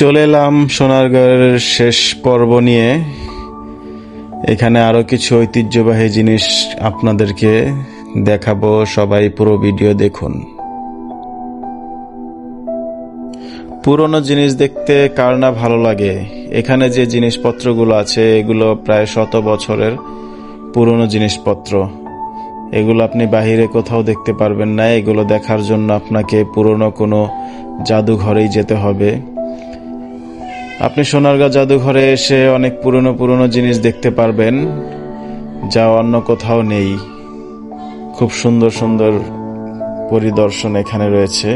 চলে এলাম সোনারগাঁওয়ের শেষ পর্ব নিয়ে। এখানে আরো কিছু ঐতিহ্যবাহী জিনিস আপনাদেরকে দেখাবো, সবাই পুরো ভিডিও দেখুন। পুরনো জিনিস দেখতে কার না ভালো লাগে। এখানে যে জিনিসপত্রগুলো আছে এগুলো প্রায় 100 বছরের পুরনো জিনিসপত্র। এগুলো আপনি বাহিরে কোথাও দেখতে পারবেন না। এগুলো দেখার জন্য আপনাকে পুরনো কোনো জাদুঘরেই যেতে হবে। আপনি সোনারগাঁও জাদুঘরে এসে অনেক পুরনো পুরনো জিনিস দেখতে পারবেন, যা অন্য কোথাও নেই। খুব সুন্দর সুন্দর পরিদর্শন এখানে রয়েছে।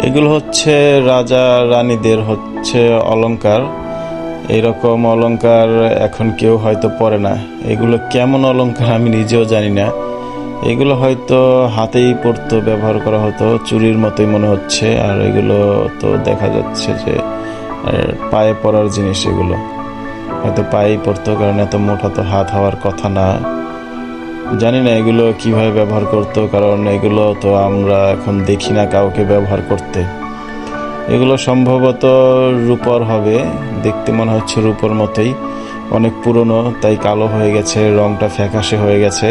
এগুলো হচ্ছে রাজা রানীদের অলংকার। এরকম অলংকার এখন কেউ হয়তো পরে না। এগুলো কেমন অলংকার আমি নিজেও জানি না। এগুলো হয়তো হাতেই পরতো, ব্যবহার করা হতো, চুরির মতোই মনে হচ্ছে। আর এগুলো তো দেখা যাচ্ছে যে পায়ে পরার জিনিস। এগুলো হয়তো পায়েই পরতো, কারণ এত মোটা তো হাত হওয়ার কথা না। জানি না এগুলো কিভাবে ব্যবহার করতো, কারণ এগুলো তো আমরা এখন দেখি না কাউকে ব্যবহার করতে। এগুলো সম্ভবত রূপর হবে, দেখতে মনে হচ্ছে রূপর মতোই। অনেক পুরনো, তাই কালো হয়ে গেছে, রংটা ফ্যাকাশে হয়ে গেছে,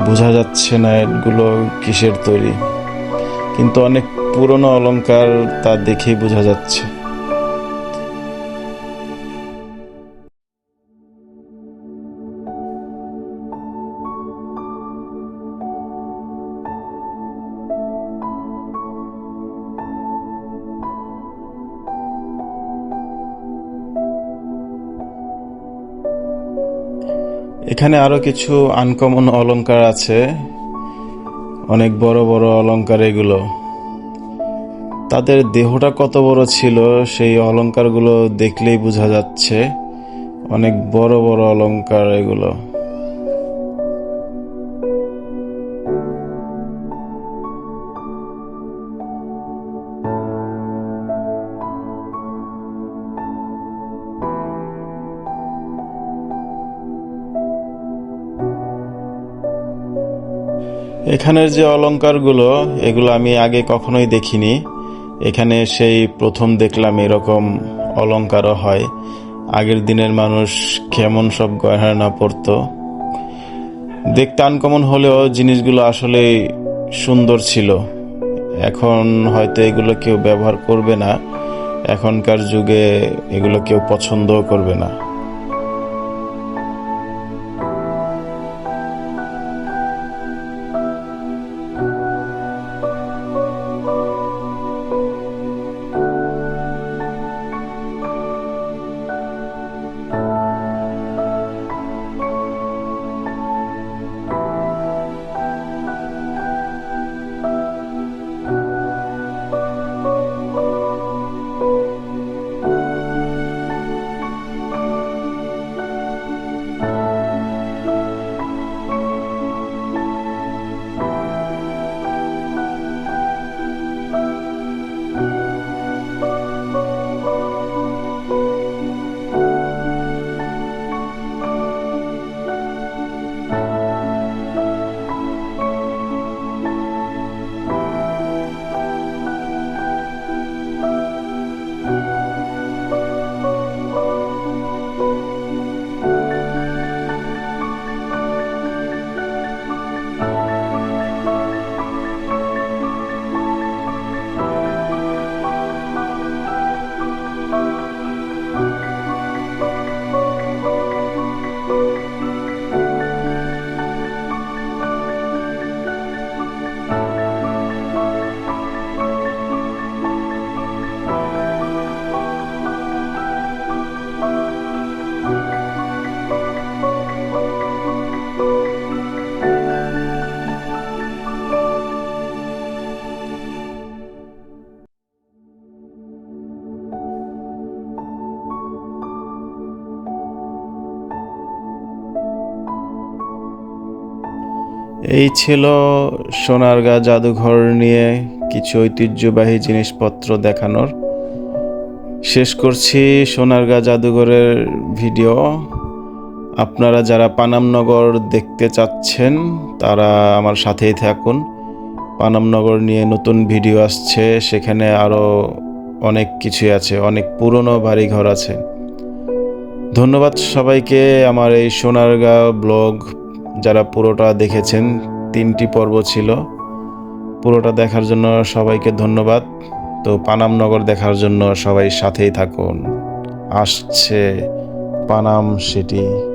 বোঝা যাচ্ছে না এগুলো কিসের তৈরি। কিন্তু অনেক পুরনো অলংকার, তা দেখেই বোঝা যাচ্ছে। এখানে আরো কিছু আনকমন অলংকার আছে, অনেক বড় বড় অলংকার। এগুলো তাদের দেহটা কত বড় ছিল সেই অলংকারগুলো দেখলেই বোঝা যাচ্ছে। অনেক বড় বড় অলংকার এগুলো। এখানের যে অলংকারগুলো, এগুলো আমি আগে কখনোই দেখিনি। এখানে সেই প্রথম দেখলাম এরকম অলংকারও হয়। আগের দিনের মানুষ কেমন সব গয়না পরতো। দেখতে আনকমন হলেও জিনিসগুলো আসলে সুন্দর ছিল। এখন হয়তো এগুলো কেউ ব্যবহার করবে না, এখনকার যুগে এগুলো কেউ পছন্দও করবে না। এই ছিল সোনারগাঁ জাদুঘর নিয়ে কিছু ঐতিহ্যবাহী জিনিসপত্র দেখানোর। শেষ করছি সোনারগাঁ জাদুঘরের ভিডিও। আপনারা যারা পানামনগর দেখতে চাচ্ছেন তারা আমার সাথেই থাকুন। পানামনগর নিয়ে নতুন ভিডিও আসছে, সেখানে আরও অনেক কিছুই আছে, অনেক পুরনো বাড়িঘর আছে। ধন্যবাদ সবাইকে আমার এই সোনারগাঁ ব্লগ যারা পুরোটা দেখেছেন। 3টি পর্ব ছিল, পুরোটা দেখার জন্য সবাইকে ধন্যবাদ। তো পানামনগর দেখার জন্য সবাই সাথেই থাকুন। আসছে পানাম সিটি।